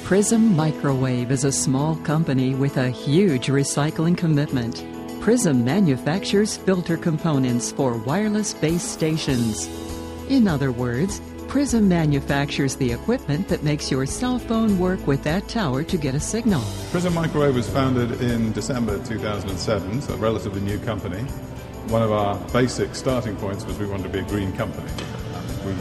Prism Microwave is a small company with a huge recycling commitment. Prism manufactures filter components for wireless base stations. In other words, Prism manufactures the equipment that makes your cell phone work with that tower to get a signal. Prism Microwave was founded in December 2007, so a relatively new company. One of our basic starting points was we wanted to be a green company. We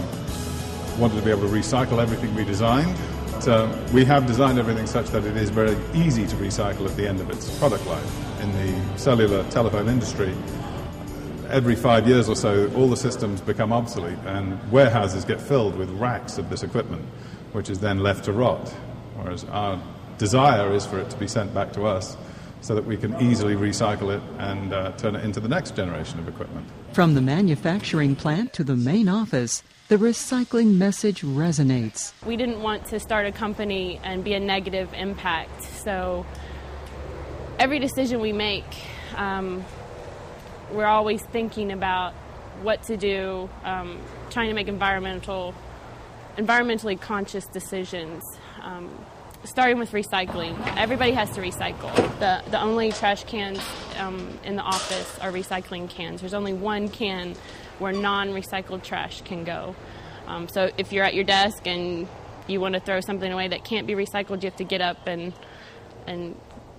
wanted to be able to recycle everything we designed. So we have designed everything such that it is very easy to recycle at the end of its product life. In the cellular telephone industry, every 5 years or so, all the systems become obsolete and warehouses get filled with racks of this equipment, which is then left to rot. Whereas our desire is for it to be sent back to us so that we can easily recycle it and turn it into the next generation of equipment. From the manufacturing plant to the main office, the recycling message resonates. We didn't want to start a company and be a negative impact. So every decision we make, we're always thinking about what to do, trying to make environmentally conscious decisions. Starting with recycling. Everybody has to recycle. The only trash cans in the office are recycling cans. There's only one can where non-recycled trash can go. So if you're at your desk and you want to throw something away that can't be recycled, you have to get up and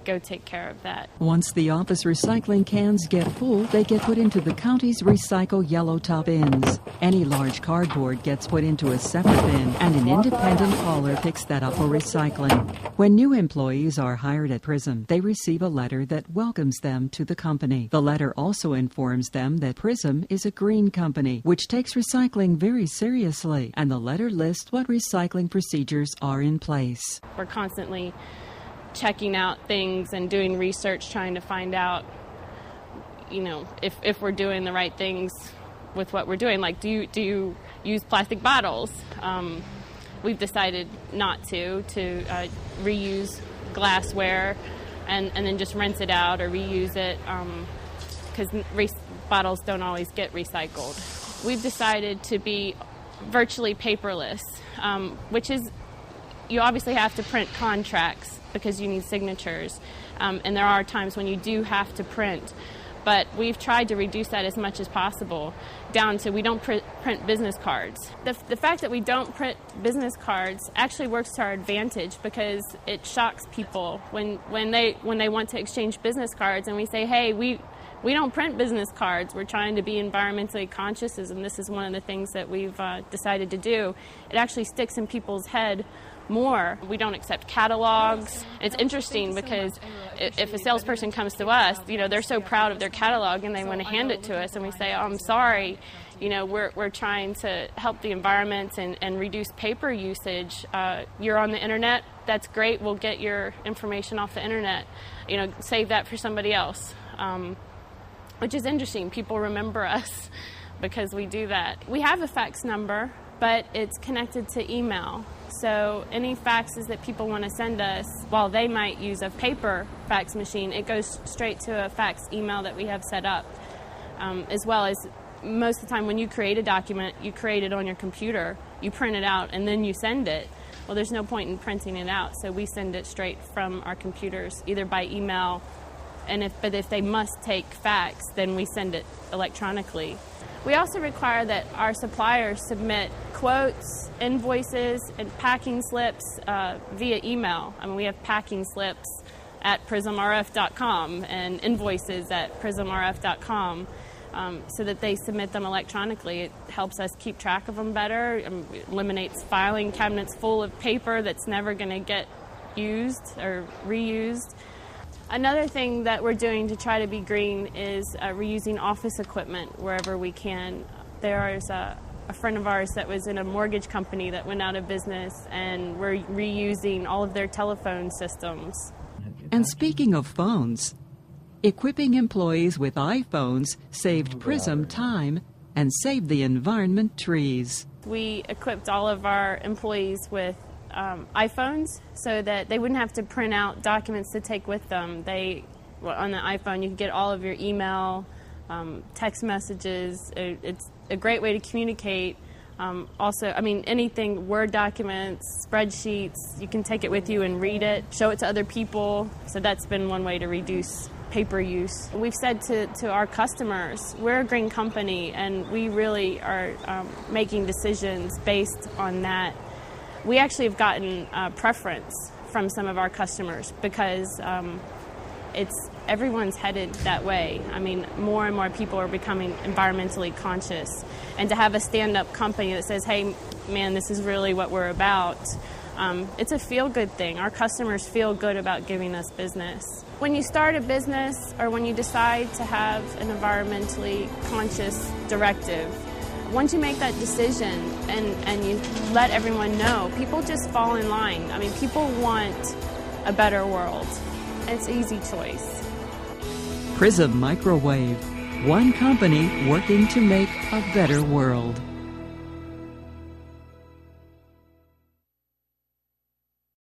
go take care of that. Once the office recycling cans get full, they get put into the county's recycle yellow top bins. Any large cardboard gets put into a separate bin, and an independent hauler picks that up for recycling. When new employees are hired at Prism, they receive a letter that welcomes them to the company. The letter also informs them that Prism is a green company, which takes recycling very seriously, and the letter lists what recycling procedures are in place. We're constantly checking out things and doing research, trying to find out, if we're doing the right things with what we're doing. Like, do you use plastic bottles? We've decided not to reuse glassware and then just rinse it out or reuse it because bottles don't always get recycled. We've decided to be virtually paperless, which is, you obviously have to print contracts because you need signatures, and there are times when you do have to print, but we've tried to reduce that as much as possible down to we don't print business cards. The fact that we don't print business cards actually works to our advantage because it shocks people when they want to exchange business cards and we say, hey, we don't print business cards. We're trying to be environmentally conscious, and this is one of the things that we've decided to do. It actually sticks in people's head more. We don't accept catalogs. It's interesting because if a salesperson comes to us, they're so proud of their catalog and they want to hand it to us, and we say, oh, I'm sorry, we're trying to help the environment and reduce paper usage. You're on the internet, that's great, we'll get your information off the internet. Save that for somebody else. Which is interesting. People remember us because we do that. We have a fax number, but it's connected to email. So any faxes that people want to send us, while they might use a paper fax machine, it goes straight to a fax email that we have set up. As well as most of the time when you create a document, you create it on your computer, you print it out, and then you send it. Well, there's no point in printing it out, so we send it straight from our computers, either by email, but if they must take fax, then we send it electronically. We also require that our suppliers submit quotes, invoices, and packing slips via email. We have packing slips at prismrf.com and invoices at prismrf.com so that they submit them electronically. It helps us keep track of them better. It eliminates filing cabinets full of paper that's never going to get used or reused. Another thing that we're doing to try to be green is reusing office equipment wherever we can. There is a friend of ours that was in a mortgage company that went out of business, and we're reusing all of their telephone systems. And speaking of phones, equipping employees with iPhones saved Prism time and saved the environment trees. We equipped all of our employees with iPhones so that they wouldn't have to print out documents to take with them. On the iPhone, you can get all of your email, text messages. It's a great way to communicate Also, I mean, anything, Word documents, spreadsheets, you can take it with you and read it, show it to other people. So that's been one way to reduce paper use. We've said to our customers, we're a green company, and we really are making decisions based on that. We actually have gotten preference from some of our customers because everyone's headed that way. I mean, more and more people are becoming environmentally conscious. And to have a stand-up company that says, hey, man, this is really what we're about, it's a feel-good thing. Our customers feel good about giving us business. When you start a business or when you decide to have an environmentally conscious directive, once you make that decision and you let everyone know, people just fall in line. I mean, people want a better world. It's an easy choice. Prism Microwave. One company working to make a better world.